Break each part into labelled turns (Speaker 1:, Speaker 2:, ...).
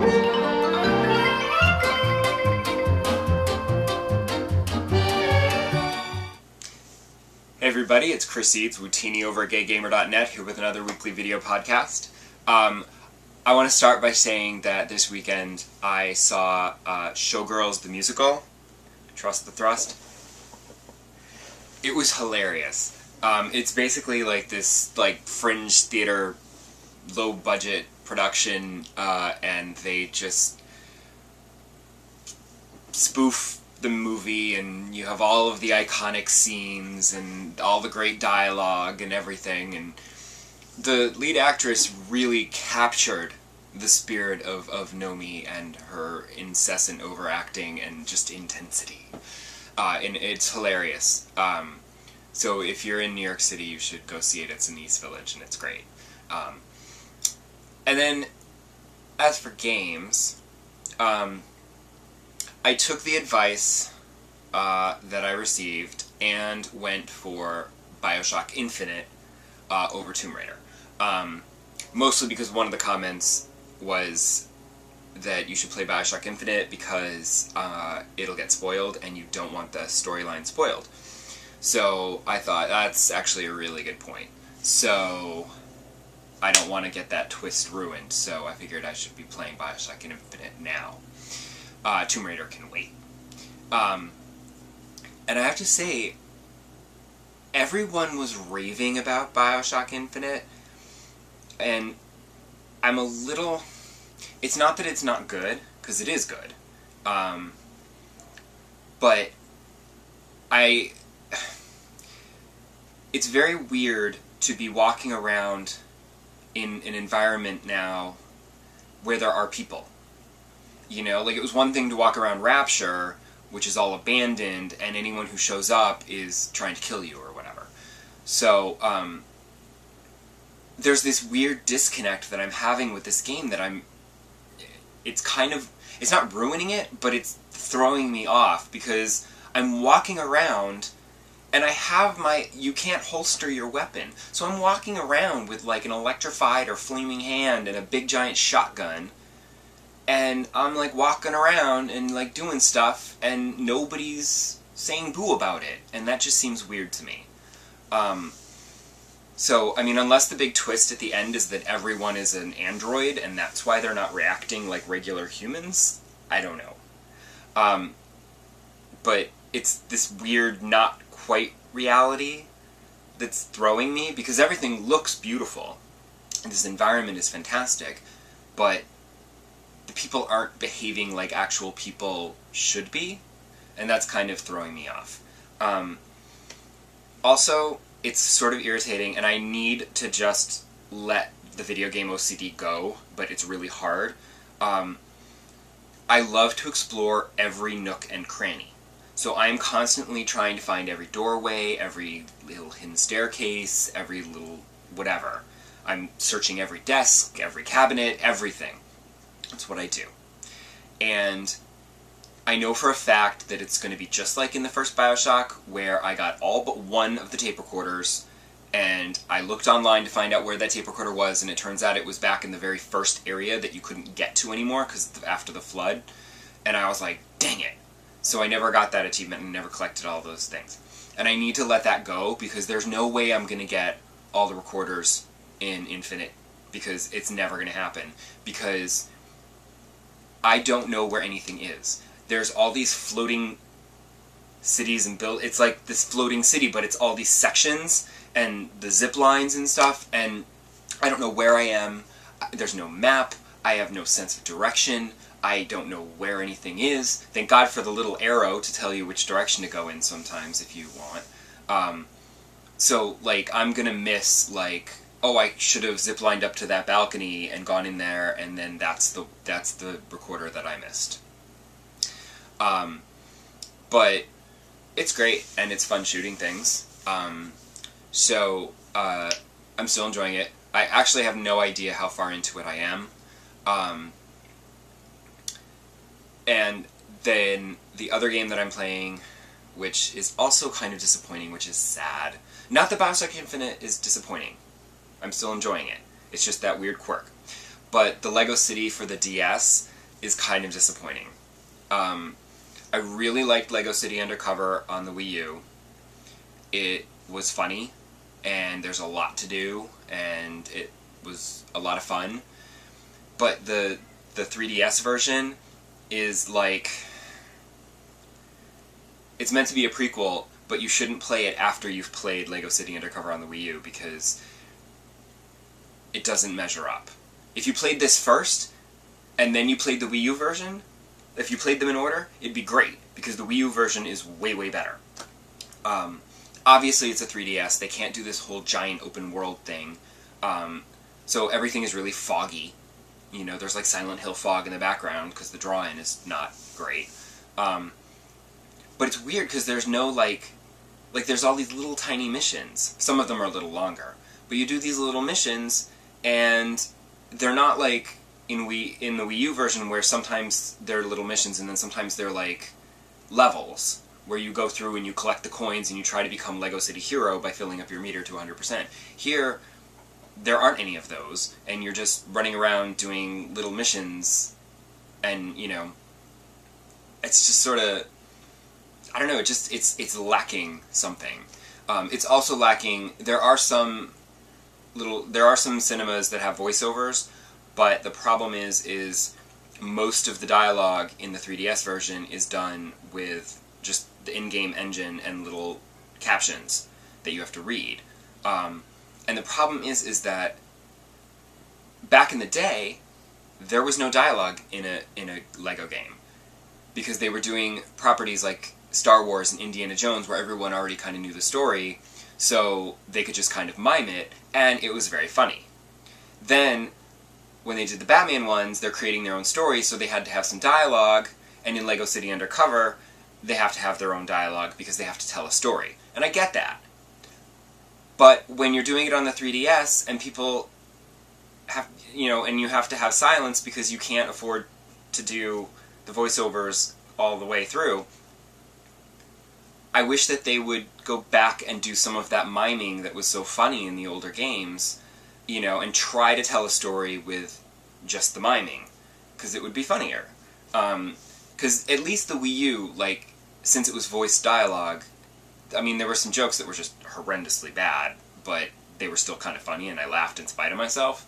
Speaker 1: Hey everybody, it's Chris Eads, Wootini over at GayGamer.net, here with another weekly video podcast. I want to start by saying that this weekend I saw Showgirls the musical, Trust the Thrust. It was hilarious. It's basically like this fringe theater, low budget production, and they just spoof the movie, and you have all of the iconic scenes and all the great dialogue and everything, and the lead actress really captured the spirit of Nomi and her incessant overacting and just intensity. And it's hilarious. So if you're in New York City, you should go see it. It's in East Village, and it's great. And then, as for games, I took the advice that I received and went for BioShock Infinite over Tomb Raider. Mostly because one of the comments was that you should play BioShock Infinite because it'll get spoiled and you don't want the storyline spoiled. So I thought that's actually a really good point. So I don't want to get that twist ruined, so I figured I should be playing BioShock Infinite now. Tomb Raider can wait. And I have to say, everyone was raving about BioShock Infinite, and I'm a little... It's not that it's not good, because it is good. But it's very weird to be walking around in an environment now where there are people. You know, like, it was one thing to walk around Rapture, which is all abandoned, and anyone who shows up is trying to kill you or whatever. So, there's this weird disconnect that I'm having with this game that it's not ruining it, but it's throwing me off, because I'm walking around, and I have you can't holster your weapon. So I'm walking around with, like, an electrified or flaming hand and a big giant shotgun, and I'm, like, walking around and, like, doing stuff, and nobody's saying boo about it, and that just seems weird to me. So, I mean, unless the big twist at the end is that everyone is an android, and that's why they're not reacting like regular humans, I don't know. But it's this weird, not quite reality that's throwing me, because everything looks beautiful, and this environment is fantastic, but the people aren't behaving like actual people should be, and that's kind of throwing me off. Also, it's sort of irritating, and I need to just let the video game OCD go, but it's really hard. I love to explore every nook and cranny. So I'm constantly trying to find every doorway, every little hidden staircase, every little whatever. I'm searching every desk, every cabinet, everything. That's what I do. And I know for a fact that it's going to be just like in the first BioShock, where I got all but one of the tape recorders, and I looked online to find out where that tape recorder was, and it turns out it was back in the very first area that you couldn't get to anymore because after the flood. And I was like, dang it. So I never got that achievement and never collected all those things. And I need to let that go, because there's no way I'm going to get all the recorders in Infinite, because it's never going to happen. Because I don't know where anything is. There's all these floating cities and it's like this floating city, but it's all these sections and the zip lines and stuff, and I don't know where I am. There's no map. I have no sense of direction. I don't know where anything is. Thank God for the little arrow to tell you which direction to go in sometimes if you want. So, like, I'm gonna miss, like, oh, I should have ziplined up to that balcony and gone in there, and then that's the recorder that I missed. But it's great, and it's fun shooting things. So I'm still enjoying it. I actually have no idea how far into it I am. And then the other game that I'm playing, which is also kind of disappointing, which is sad. Not that BioShock Infinite is disappointing. I'm still enjoying it. It's just that weird quirk. But the Lego City for the DS, is kind of disappointing. I really liked Lego City Undercover on the Wii U. It was funny, and there's a lot to do, and it was a lot of fun. But the 3DS version is like... It's meant to be a prequel, but you shouldn't play it after you've played Lego City Undercover on the Wii U, because it doesn't measure up. If you played this first, and then you played the Wii U version, if you played them in order, it'd be great, because the Wii U version is way, way better. Obviously it's a 3DS, they can't do this whole giant open world thing, so everything is really foggy. You know, there's like Silent Hill fog in the background, because the drawing is not great. But it's weird, because there's no, like, there's all these little tiny missions. Some of them are a little longer. But you do these little missions, and they're not like in the Wii U version, where sometimes they're little missions, and then sometimes they're like levels, where you go through and you collect the coins and you try to become Lego City Hero by filling up your meter to 100%. Here, there aren't any of those, and you're just running around doing little missions, and, you know, it's just sort of, I don't know, it's lacking something. It's also lacking, there are some cinemas that have voiceovers, but the problem is most of the dialogue in the 3DS version is done with just the in-game engine and little captions that you have to read. And the problem is that back in the day, there was no dialogue in a Lego game, because they were doing properties like Star Wars and Indiana Jones, where everyone already kind of knew the story, so they could just kind of mime it, and it was very funny. Then, when they did the Batman ones, they're creating their own story, so they had to have some dialogue, and in Lego City Undercover, they have to have their own dialogue because they have to tell a story. And I get that. But when you're doing it on the 3DS, and people have, you know, and you have to have silence because you can't afford to do the voiceovers all the way through, I wish that they would go back and do some of that miming that was so funny in the older games, you know, and try to tell a story with just the miming, because it would be funnier. Because at least the Wii U, like, since it was voiced dialogue, I mean, there were some jokes that were just horrendously bad, but they were still kind of funny, and I laughed in spite of myself.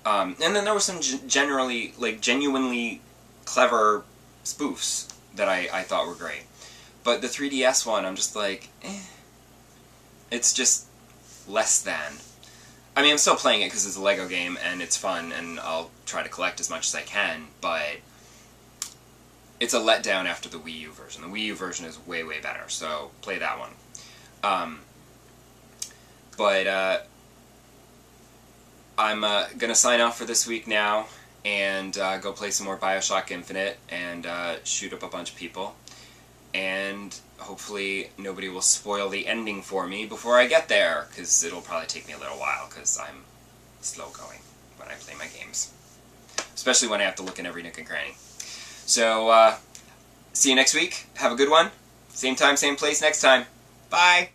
Speaker 1: And then there were some generally, like, genuinely clever spoofs that I thought were great. But the 3DS one, I'm just like, eh. It's just less than. I mean, I'm still playing it because it's a Lego game, and it's fun, and I'll try to collect as much as I can, but it's a letdown after the Wii U version. The Wii U version is way, way better, so play that one. I'm going to sign off for this week now, and go play some more Bioshock Infinite, and shoot up a bunch of people. And hopefully nobody will spoil the ending for me before I get there, because it'll probably take me a little while, because I'm slow going when I play my games. Especially when I have to look in every nook and cranny. So, see you next week. Have a good one. Same time, same place next time. Bye!